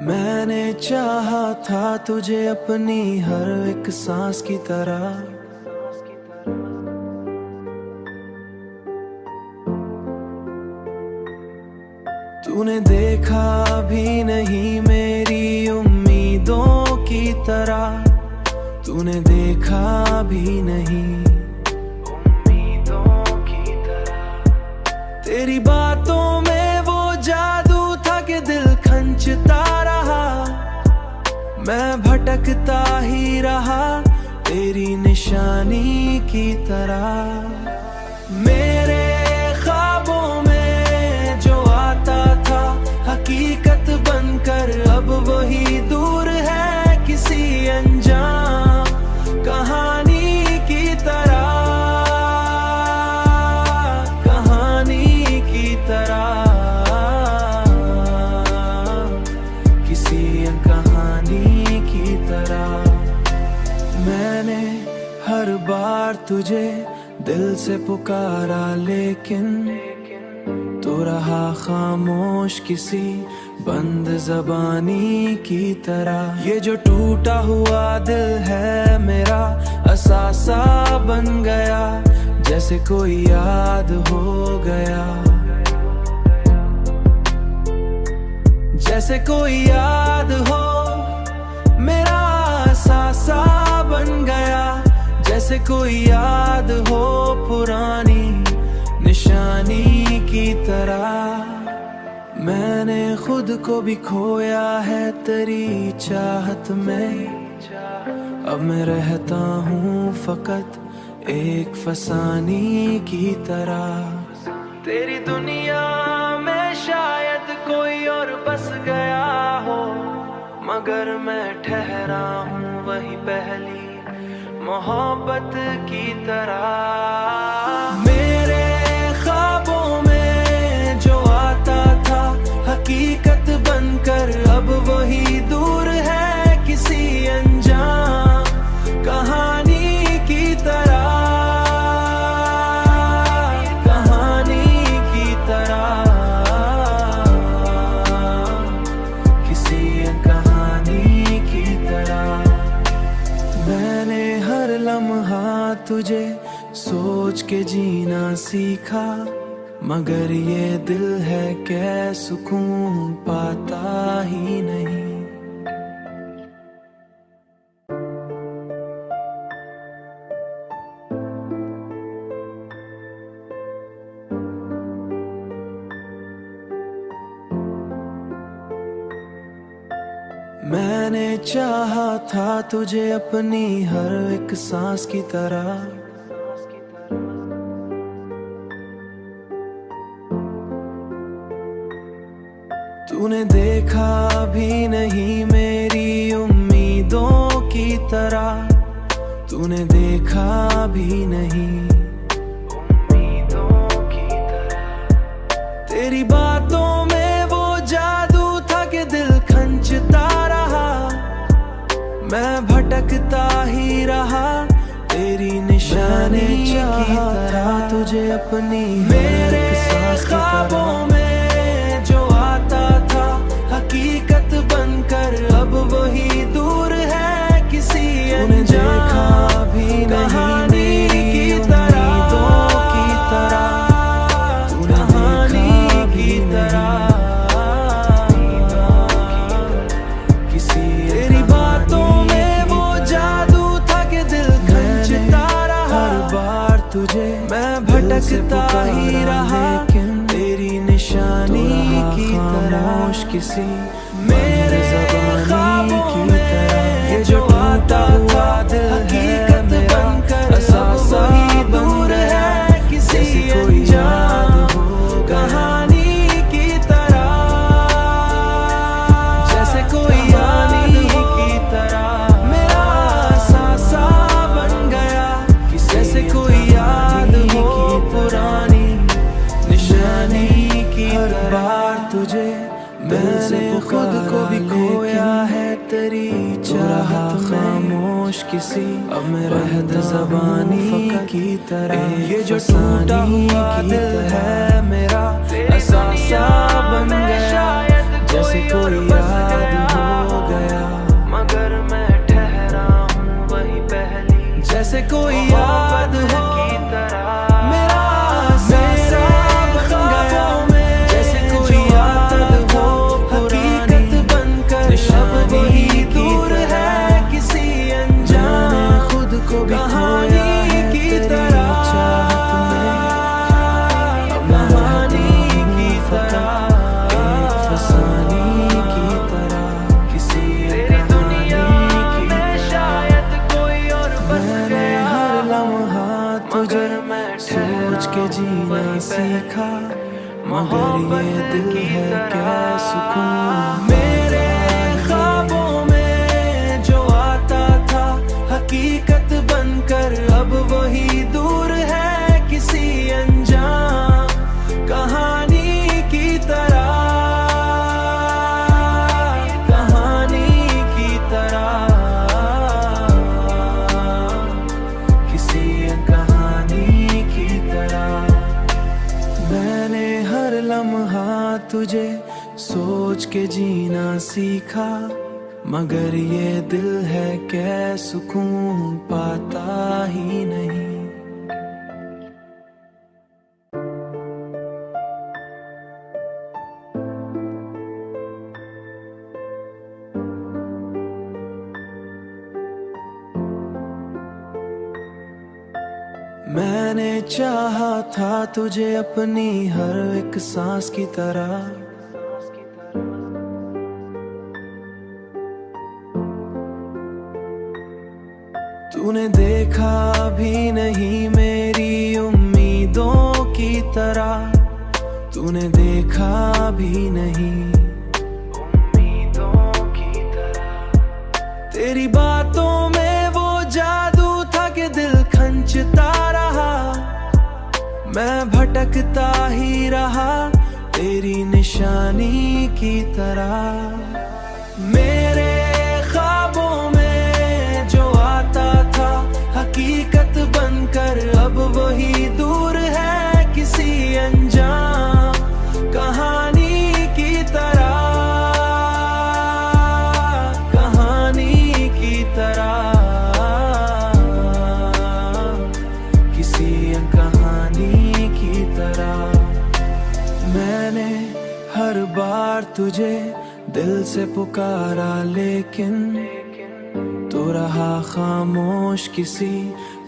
मैंने चाहा था तुझे अपनी हर एक सांस की तरह। तूने देखा भी नहीं मेरी उम्मीदों की तरह। तूने देखा भी नहीं उम्मीदों की तरह। तेरी बातों में वो जादू था कि दिल खंचता रहा। मैं भटकता ही रहा तेरी निशानी की तरह। मेरे ख्वाबों में जो आता था हकीकत बनकर अब वही दूर है किसी अनजान कहानी की तरह। कहानी की तरह, किसी कहानी की तरह। मैंने हर बार तुझे दिल से पुकारा लेकिन तो रहा खामोश किसी बंद ज़बानी की तरह। ये जो टूटा हुआ दिल है मेरा असासा बन गया जैसे कोई याद हो गया। जैसे कोई याद हो मेरा असासा बन गया। जैसे कोई याद हो पुरानी निशानी की तरह। मैंने खुद को भी खोया है तेरी चाहत में। अब मैं रहता हूँ फकत एक फसानी की तरह। तेरी दुनिया में शायद कोई और बस गया हो मगर मैं ठहरा हूँ वही पहली मोहब्बत की तरह। मेरे ख्वाबों में जो आता था हकीकत बनकर अब वही दूर है किसी अनजान कहानी की तरह। कहानी की तरह, किसी कहानी की तरह। मैंने हर लम्हा तुझे सोच के जीना सीखा मगर ये दिल है क्या सुकून पाता ही नहीं। मैंने चाहा था तुझे अपनी हर एक सांस की तरह। तूने देखा भी नहीं मेरी उम्मीदों की तरह। तूने देखा भी नहीं उम्मीदों की तरह। तेरी बातों में वो जादू था कि दिल खंचता रहा। मैं भटकता ही रहा तेरी निशानी की तरह। तुझे अपनी मेरे ख्वाबों में जो आता था हकीकत बनकर अब वही दूर है किसी अनजान भी कहानी की तरह। की तरह कहानी की तरह। किसी तेरी बातों में वो जादू था कि दिल खंचता रहा। हर बार तुझे मैं भटकता ही रहा तेरी निशानी की तरह। किसी मेरे ज़बानी की तरह। ये जो टूटा हुआ दिल हकीकत बनकर असासा दूर है किसी कोई याद हो कहानी की तरह। जैसे कोई यानी की तरह मेरा असासा बन गया। जैसे कोई याद हो पुरानी निशानी की तरह। तुझे मैंने खुद को भी खोया है तेरी चाहत खामोश किसी अब मैं रहता ज़बानी की तरह। ये जो टूटा हुआ दिल है मेरा असासा बन गया जैसे कोई याद हो जैसे कोई याद हो मेरा मेरे ख्वाबों में, जैसे कोई याद हो हकीकत बनकर अब वही दूर है किसी अनजान खुद को कहानी की तरह, कहानी की तरह, एक फसाने की तरह, किसी दुनिया में शायद कोई और बस गया। हर लम्हा तुझे सोच के जीना सीखा, मगर ये दिल है क्या सुकून। मेरे ख्वाबों में जो आता था हकीकत बनकर अब वही दूर है किसी अनजान कहानी की तरह, कहानी की तरह, किसी कहानी की तरह। मैंने हर लम्हा तुझे सोच के जीना सीखा, मगर ये दिल है क्या सुकून पाता ही नहीं। मैंने चाहा था तुझे अपनी हर एक सांस की तरह, तूने देखा भी नहीं मेरी उम्मीदों की तरह, तूने देखा भी नहीं उम्मीदों की तरह। तेरी बातों में वो जादू था कि दिल खंचता रहा, मैं भटकता ही रहा तेरी निशानी की तरह। मेरे ख्वाबों में जो आता था हकीकत बनकर अब वही दूर है किसी अनजान कहानी की तरह, कहानी की तरह, किसी कहानी की तरह। मैंने हर बार तुझे दिल से पुकारा लेकिन तो रहा खामोश किसी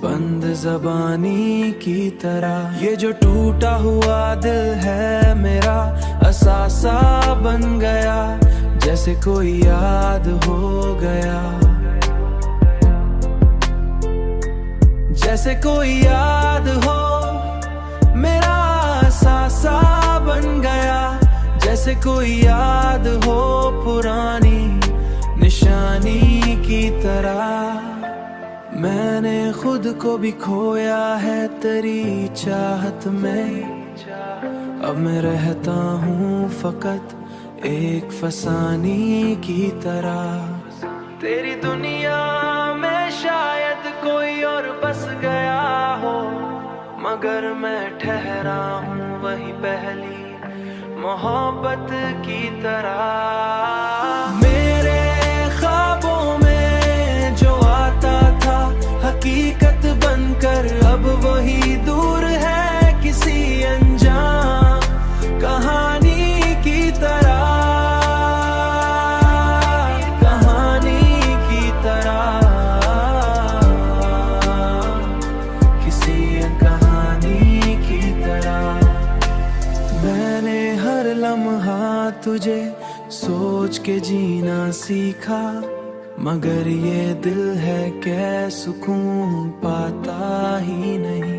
बंद ज़बानी की तरह। ये जो टूटा हुआ दिल है मेरा असासा बन गया, जैसे कोई याद हो गया, जैसे कोई याद हो मेरा असासा बन गया, जैसे कोई याद हो पुरानी निशानी की तरह। मैंने खुद को भी खोया है तेरी चाहत में, अब मैं रहता हूँ फकत एक फसानी की तरह। तेरी दुनिया में शायद कोई और बस गया हो, मगर मैं ठहरा हूँ वही पहली मोहब्बत की तरह। मेरे ख्वाबों में जो आता था हकीकत बनकर अब वही दूर है किसी अनजान कहानी की तरह, कहानी की तरह, किसी कहानी की तरह। मैंने हर लम्हा तुझे सोच के जीना सीखा, मगर ये दिल है क्या सुकून पाता ही नहीं।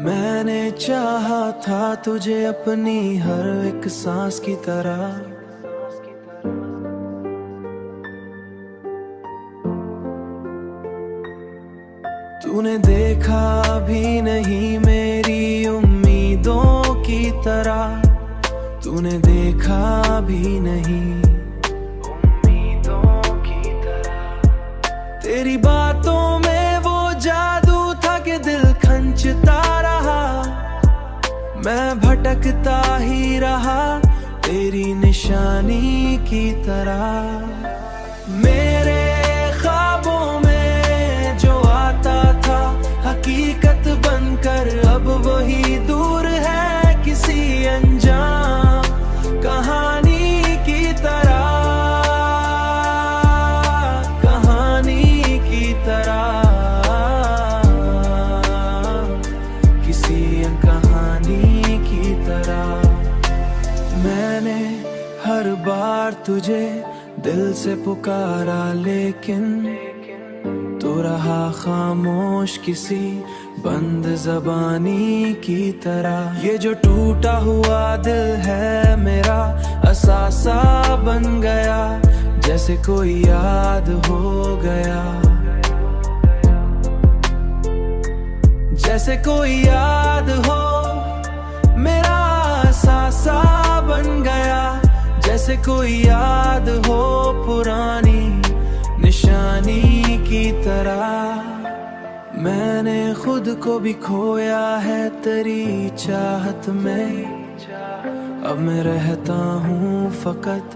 मैंने चाहा था तुझे अपनी हर एक सांस की तरह, तूने देखा भी नहीं मेरी उम्मीदों की तरह, तूने देखा भी नहीं उम्मीदों की तरह। तेरी बातों में वो जादू खंचता रहा, मैं भटकता ही रहा तेरी निशानी की तरह। मेरे ख्वाबों में जो आता था हकीकत बनकर अब वही दूर है किसी अनजान कहानी की तरह, कहानी की तरह, किसी कहानी की तरह। मैंने हर बार तुझे दिल से पुकारा लेकिन तू रहा खामोश किसी बंद ज़बानी की तरह। ये जो टूटा हुआ दिल है मेरा असासा बन गया, जैसे कोई याद हो गया, जैसे कोई याद हो, मेरा असासा बन गया, जैसे कोई याद हो पुरानी निशानी की तरह। मैंने खुद को भी खोया है तेरी चाहत में, अब मैं रहता हूँ फकत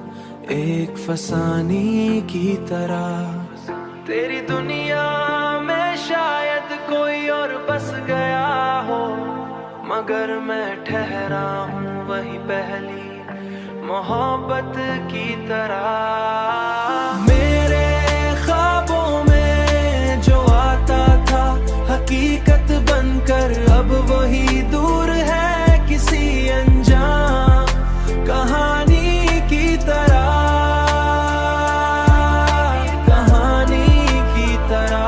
एक फसानी की तरह। तेरी दुनिया में शायद कोई और बस गया हो, मगर मैं ठहरा हूँ वही पहली मोहब्बत की तरह। मेरे ख्वाबों में जो आता था हकीकत बनकर अब वही दूर है किसी अनजान कहानी की तरह, कहानी की तरह,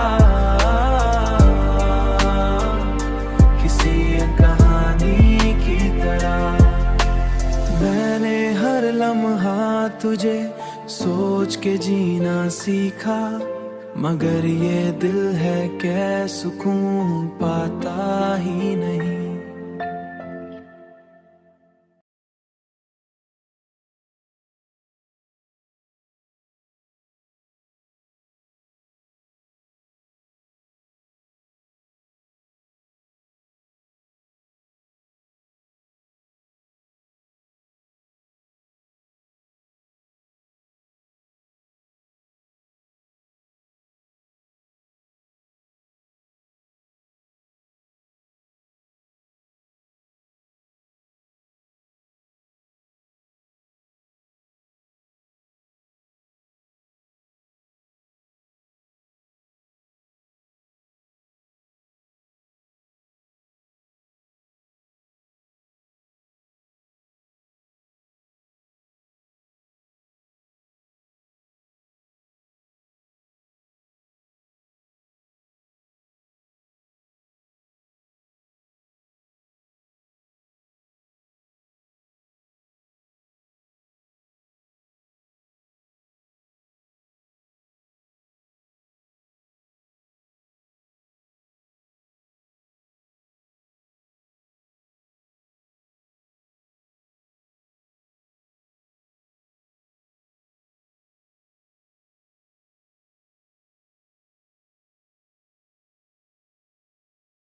किसी कहानी की तरह। मैंने हर लम्हा तुझे सोच के जीना सीखा, मगर ये दिल है क्या सुकून पाता ही नहीं।